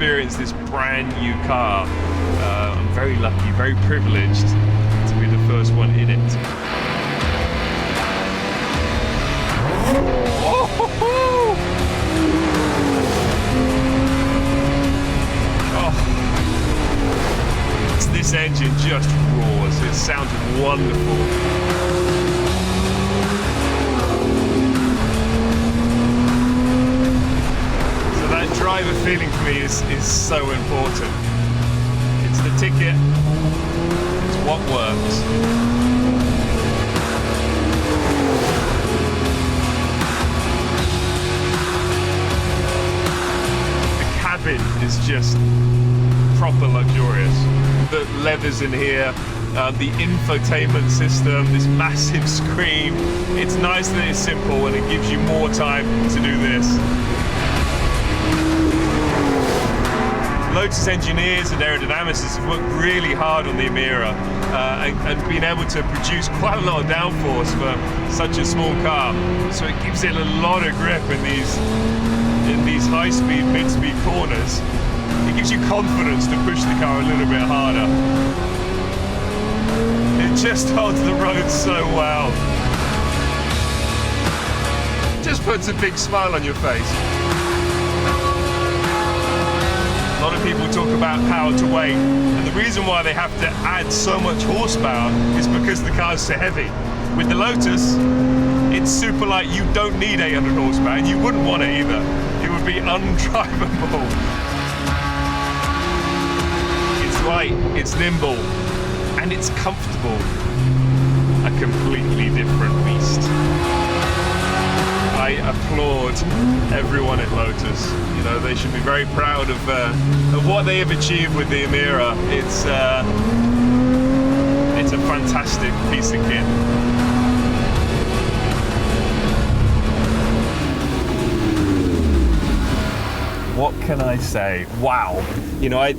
experience this brand new car. I'm very lucky, very privileged to be the first one in it. This engine just roars. It sounds wonderful. So that driver feeling for me is so important. It's the ticket. It's what works. The cabin is just proper luxurious. The leathers in here, the infotainment system, this massive screen. It's nice that it's simple and it gives you more time to do this. Lotus engineers and aerodynamicists have worked really hard on the Emira and been able to produce quite a lot of downforce for such a small car. So it gives it a lot of grip in these high-speed, mid-speed corners. It gives you confidence to push the car a little bit harder. It just holds the road so well. Just puts a big smile on your face. A lot of people talk about power to weight, and the reason why they have to add so much horsepower is because the car is so heavy. With the Lotus, it's super light. You don't need 800 horsepower, and you wouldn't want it either. It would be undrivable. Light, it's nimble, and it's comfortable. A completely different beast. I applaud everyone at Lotus. You know, they should be very proud of what they have achieved with the Emira. It's a fantastic piece of kit. What can I say? Wow. You know,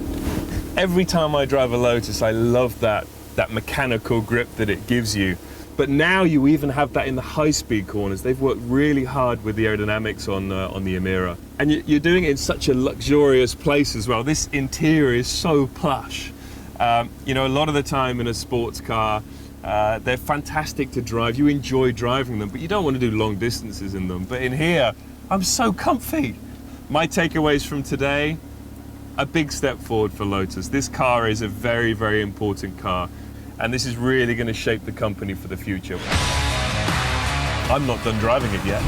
every time I drive a Lotus, I love that mechanical grip that it gives you. But now you even have that in the high-speed corners. They've worked really hard with the aerodynamics on the Emira. And you're doing it in such a luxurious place as well. This interior is so plush. You know, a lot of the time in a sports car, they're fantastic to drive. You enjoy driving them, but you don't want to do long distances in them. But in here, I'm so comfy. My takeaways from today: a big step forward for Lotus. This car is a very, very important car, and this is really going to shape the company for the future. I'm not done driving it yet.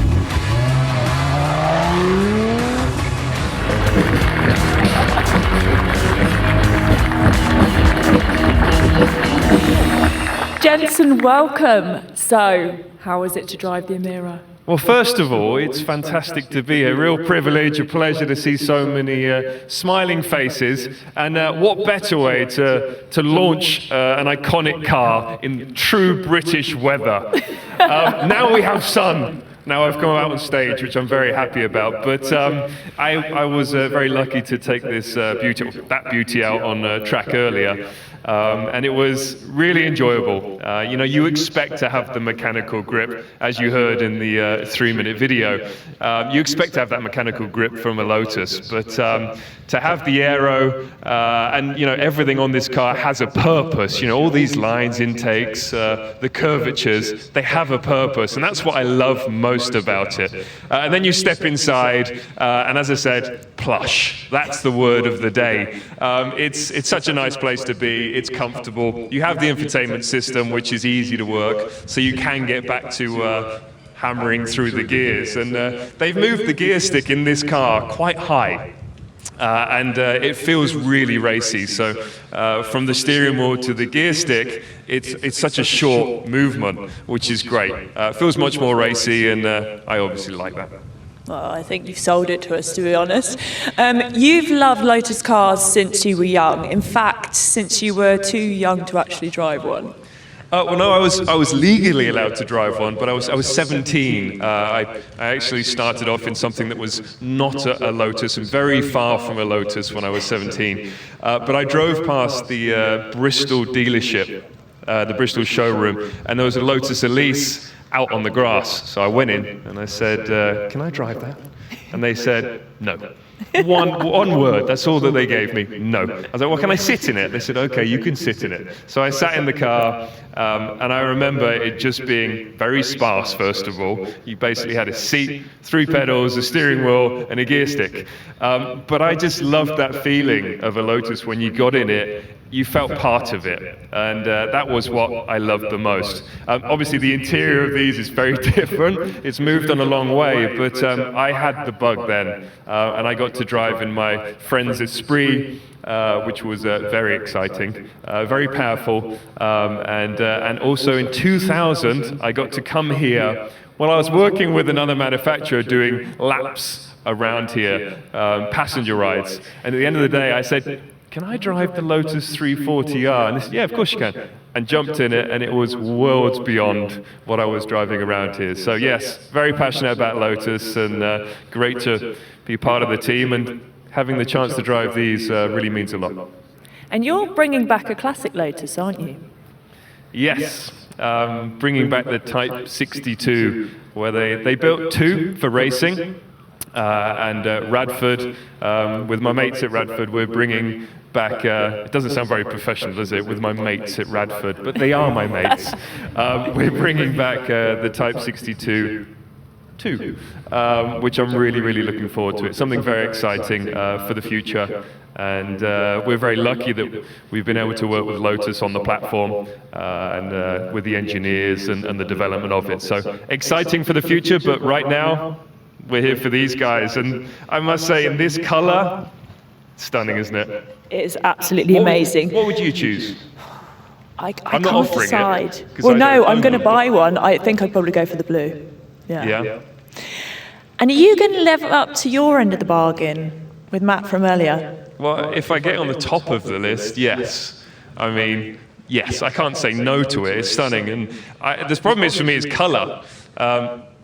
Jenson, welcome. So, how is it to drive the Emira? Well, first of all, it's fantastic to be here. A real privilege, a pleasure to see so many smiling faces. And what better way to launch an iconic car in true British weather? Now we have sun. Now I've come out on stage, which I'm very happy about. But I was very lucky to take this beauty out on track earlier. And it was really enjoyable. You know, you expect to have the mechanical grip, as you heard in the 3-minute video. You expect to have that mechanical grip from a Lotus, but to have the aero and, you know, everything on this car has a purpose. You know, all these lines, intakes, the curvatures, they have a purpose, and that's what I love most about it. And then you step inside, and as I said, plush. That's the word of the day. It's such a nice place to be. It's comfortable. You have the infotainment system, which is easy to work, so you can get back to hammering through the gears. And they've moved the gear stick in this car quite high. And it feels really racy. So from the steering wheel to the gear stick, it's such a short movement, which is great. It feels much more racy, and I obviously like that. Well, I think you've sold it to us, to be honest. You've loved Lotus cars since you were young. In fact, since you were too young to actually drive one. Well, no, I was legally allowed to drive one, but I was 17. I actually started off in something that was not a Lotus and very far from a Lotus when I was 17. But I drove past the Bristol dealership, the Bristol showroom, and there was a Lotus Elise out on the grass. So I went in and I said, can I drive that? And they said, no. One word, that's all that they gave me, no. I was like, well, can I sit in it? They said, okay, you can sit in it. So I sat in the car, and I remember it just being very sparse, first of all. You basically had a seat, 3 pedals, a steering wheel, and a gear stick. But I just loved that feeling of a Lotus when you got in it. You felt part of it, and that was what I loved the most. Obviously, the interior of these is very different. It's moved on a long way, but I had the bug then, and I got to drive in my friend's Esprit, which was very exciting, very powerful, and also in 2000, I got to come here while I was working with another manufacturer doing laps around here, passenger rides, and at the end of the day, I said, can I drive the Lotus 340R? And they said, yeah, of course you can. And jumped in it, and it was worlds beyond what I was driving around here. So yes, very passionate about Lotus, and great to be part of the team, and having the chance to drive these really means a lot. And you're bringing back a classic Lotus, aren't you? Yes, bringing back the Type 62, where they built 2 for racing. And Radford, with my mates at Radford, we're bringing back, it doesn't sound very professional, does it, with my mates at Radford, but they are my mates. We're bringing back the Type 62 2, which I'm really, really looking forward to. It's something very exciting for the future. And we're very lucky that we've been able to work with Lotus on the platform and with the engineers and the development of it. So exciting for the future, but right now, we're here for these guys, and I must say, in this color, stunning, isn't it? It is absolutely amazing. What would you choose? I I'm not can't offering decide. it, Well, no, I'm going to buy one. I think I'd probably go for the blue. Yeah. And are you going to level up to your end of the bargain with Matt from earlier? Well, if I get on the top of the list, yes. I mean, yes, I can't say no to it. It's stunning, and this problem is for me is color.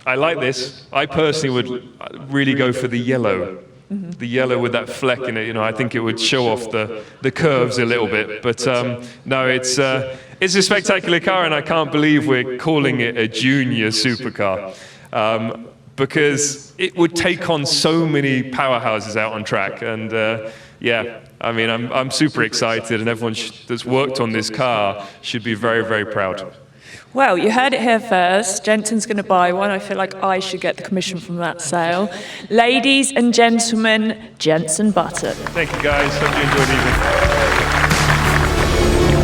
I like this. I personally would really go for the yellow. The yellow with that fleck in it, I think it would show off the curves a little bit. But no, it's a spectacular car, and I can't believe we're calling it a junior supercar. Because it would take on so many powerhouses out on track. And yeah, I mean, I'm super excited, and everyone that's worked on this car should be very, very proud. Well, you heard it here first. Jenson's going to buy one. I feel like I should get the commission from that sale. Ladies and gentlemen, Jenson Button. Thank you, guys. Hope you enjoyed the evening.